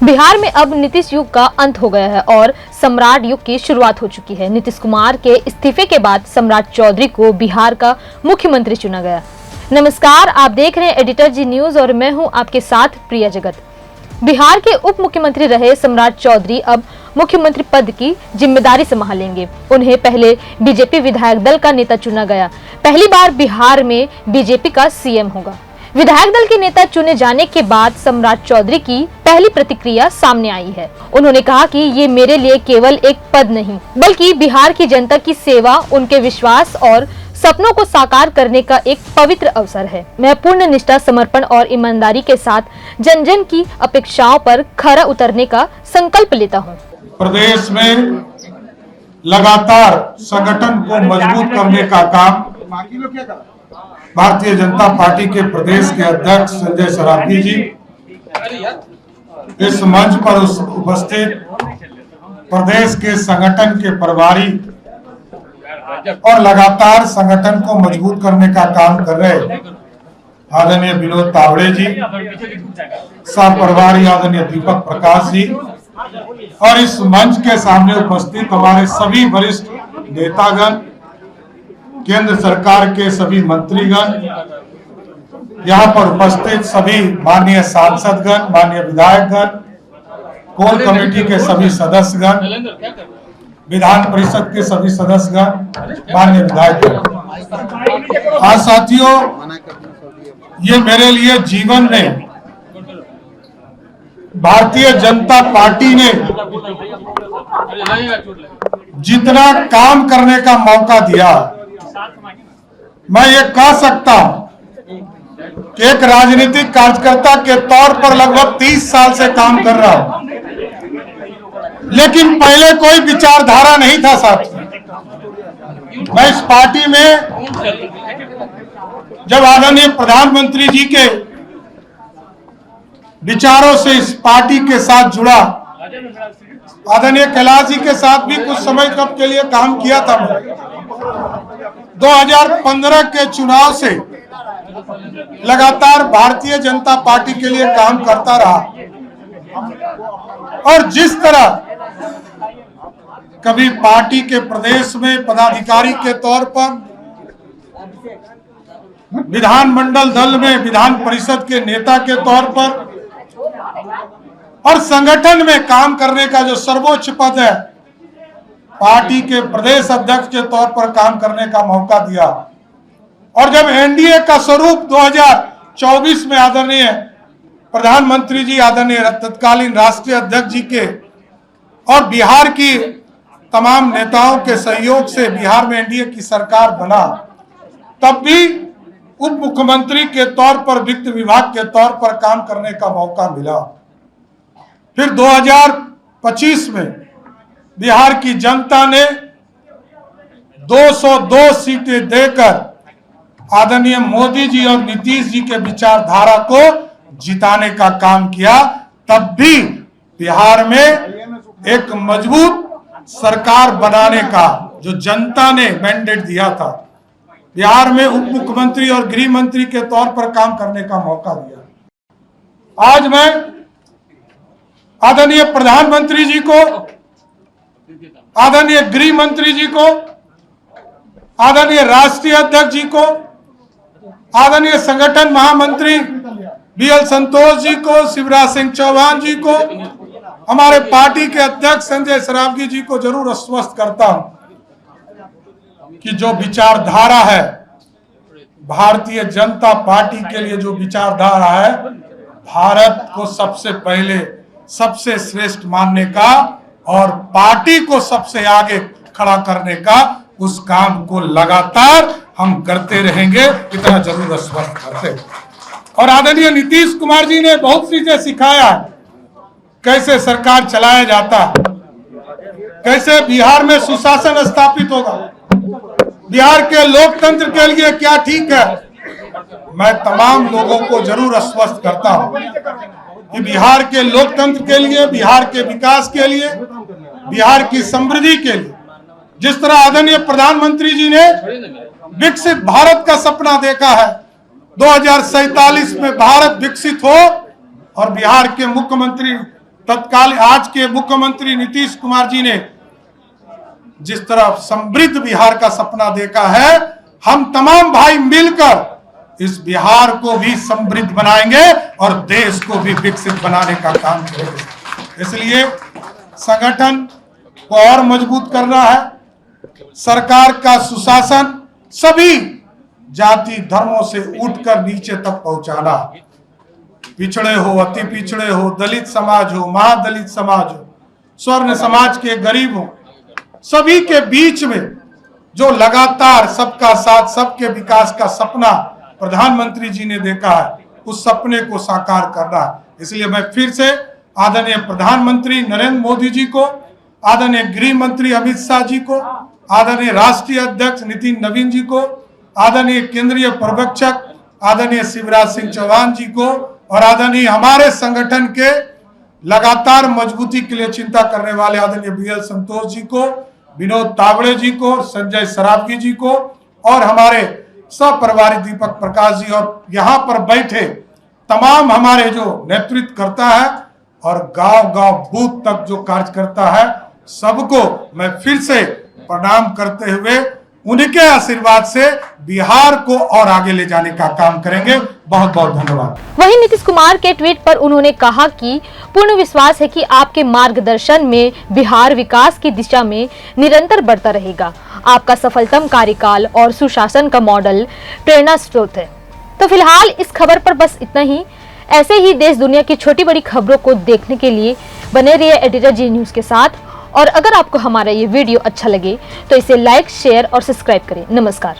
बिहार में अब नीतीश युग का अंत हो गया है और सम्राट युग की शुरुआत हो चुकी है। नीतीश कुमार के इस्तीफे के बाद सम्राट चौधरी को बिहार का मुख्यमंत्री चुना गया। नमस्कार, आप देख रहे हैं एडिटर जी न्यूज और मैं हूं आपके साथ प्रिया जगत। बिहार के उप मुख्यमंत्री रहे सम्राट चौधरी अब मुख्यमंत्री पद की जिम्मेदारी संभालेंगे। उन्हें पहले बीजेपी विधायक दल का नेता चुना गया। पहली बार बिहार में बीजेपी का सीएम होगा। विधायक दल के नेता चुने जाने के बाद सम्राट चौधरी की पहली प्रतिक्रिया सामने आई है। उन्होंने कहा कि ये मेरे लिए केवल एक पद नहीं बल्कि बिहार की जनता की सेवा, उनके विश्वास और सपनों को साकार करने का एक पवित्र अवसर है। मैं पूर्ण निष्ठा, समर्पण और ईमानदारी के साथ जन जन की अपेक्षाओं पर खरा उतरने का संकल्प लेता हूँ। प्रदेश में लगातार संगठन को मजबूत करने का काम भारतीय जनता पार्टी के प्रदेश के अध्यक्ष संजय सरावगी जी, इस मंच पर उपस्थित प्रदेश के संगठन के प्रभारी और लगातार संगठन को मजबूत करने का काम कर रहे आदरणीय विनोद तावड़े जी, सह प्रभारी आदरणीय दीपक प्रकाश जी और इस मंच के सामने उपस्थित हमारे सभी वरिष्ठ नेतागण, केंद्र सरकार के सभी मंत्रीगण, यहाँ पर उपस्थित सभी माननीय सांसदगण, माननीय विधायकगण, कोर कमेटी के सभी सदस्यगण, विधान परिषद के सभी सदस्यगण, माननीय विधायकगण। आज साथियों, ये मेरे लिए जीवन में भारतीय जनता पार्टी ने जितना काम करने का मौका दिया, मैं ये कह सकता हूं कि एक राजनीतिक कार्यकर्ता के तौर पर लगभग 30 साल से काम कर रहा हूं, लेकिन पहले कोई विचारधारा नहीं था साथियों। मैं इस पार्टी में जब आदरणीय प्रधानमंत्री जी के विचारों से इस पार्टी के साथ जुड़ा, आदरणीय कैलाश जी के साथ भी कुछ समय कब के लिए काम किया था। 2015 के चुनाव से लगातार भारतीय जनता पार्टी के लिए काम करता रहा और जिस तरह कभी पार्टी के प्रदेश में पदाधिकारी के तौर पर, विधानमंडल दल में विधान परिषद के नेता के तौर पर और संगठन में काम करने का जो सर्वोच्च पद है, पार्टी के प्रदेश अध्यक्ष के तौर पर काम करने का मौका दिया और जब एनडीए का स्वरूप 2024 में आदरणीय प्रधानमंत्री जी, आदरणीय तत्कालीन राष्ट्रीय अध्यक्ष जी के और बिहार की तमाम नेताओं के सहयोग से बिहार में एनडीए की सरकार बना, तब भी उप मुख्यमंत्री के तौर पर वित्त विभाग के तौर पर काम करने का मौका मिला। फिर 2025 में बिहार की जनता ने 202 सीटें देकर आदरणीय मोदी जी और नीतीश जी के विचारधारा को जिताने का काम किया। तब भी बिहार में एक मजबूत सरकार बनाने का जो जनता ने मैंडेट दिया था, बिहार में उप मुख्यमंत्री और गृह मंत्री के तौर पर काम करने का मौका दिया। आज मैं आदरणीय प्रधानमंत्री जी को, आदरणीय गृह मंत्री जी को, आदरणीय राष्ट्रीय अध्यक्ष जी को, आदरणीय संगठन महामंत्री बीएल संतोष जी को, शिवराज सिंह चौहान जी को, हमारे पार्टी के अध्यक्ष संजय सरावगी जी को जरूर आश्वस्त करता हूं कि जो विचारधारा है, भारतीय जनता पार्टी के लिए जो विचारधारा है, भारत को सबसे पहले सबसे श्रेष्ठ मानने का और पार्टी को सबसे आगे खड़ा करने का, उस काम को लगातार हम करते रहेंगे, इतना जरूर आश्वस्त करते। और आदरणीय नीतीश कुमार जी ने बहुत चीजें सिखाया, कैसे सरकार चलाया जाता, कैसे बिहार में सुशासन स्थापित होगा, बिहार के लोकतंत्र के लिए क्या ठीक है। मैं तमाम लोगों को जरूर आश्वस्त करता हूं कि बिहार के लोकतंत्र के लिए, बिहार के विकास के लिए, बिहार की समृद्धि के लिए, जिस तरह आदरणीय प्रधानमंत्री जी ने विकसित भारत का सपना देखा है, 2047 में भारत विकसित हो और बिहार के मुख्यमंत्री तत्काल आज के मुख्यमंत्री नीतीश कुमार जी ने जिस तरह समृद्ध बिहार का सपना देखा है, हम तमाम भाई मिलकर इस बिहार को भी समृद्ध बनाएंगे और देश को भी विकसित बनाने का काम करेंगे। इसलिए संगठन को और मजबूत करना है, सरकार का सुशासन सभी जाति धर्मों से उठकर नीचे तक पहुंचाना, पिछड़े हो, अति पिछड़े हो, दलित समाज हो, महादलित समाज हो, स्वर्ण समाज के गरीब हो, सभी के बीच में जो लगातार सबका साथ सबके विकास का सपना प्रधानमंत्री जी ने देखा है, उस सपने को साकार करना है। इसलिए मैं फिर से आदरणीय प्रधानमंत्री नरेंद्र मोदी जी को, आदरणीय गृह मंत्री अमित शाह जी को, आदरणीय राष्ट्रीय अध्यक्ष नितिन नवीन जी को, आदरणीय केंद्रीय पर्यवेक्षक आदरणीय शिवराज सिंह चौहान जी को और आदरणीय हमारे संगठन के लगातार मजबूती के लिए चिंता करने वाले आदरणीय बीएल संतोष जी को, विनोद तावड़े जी को, संजय सरावगी जी को और हमारे सपरिवारी दीपक प्रकाश जी और यहाँ पर बैठे तमाम हमारे जो नेतृत्व करता है और गांव-गांव बूथ तक जो कार्य करता है, सबको मैं फिर से प्रणाम करते हुए उनके आशीर्वाद से बिहार को और आगे ले जाने का काम करेंगे। बहुत बहुत धन्यवाद। वहीं नीतीश कुमार के ट्वीट पर उन्होंने कहा कि पूर्ण विश्वास है कि आपके मार्गदर्शन में बिहार विकास की दिशा में निरंतर बढ़ता रहेगा। आपका सफलतम कार्यकाल और सुशासन का मॉडल प्रेरणा स्रोत है। तो फिलहाल इस खबर पर बस इतना ही। ऐसे ही देश दुनिया की छोटी बड़ी खबरों को देखने के लिए बने रहिए एडिटर जी न्यूज के साथ। और अगर आपको हमारा ये वीडियो अच्छा लगे तो इसे लाइक, शेयर और सब्सक्राइब करें। नमस्कार।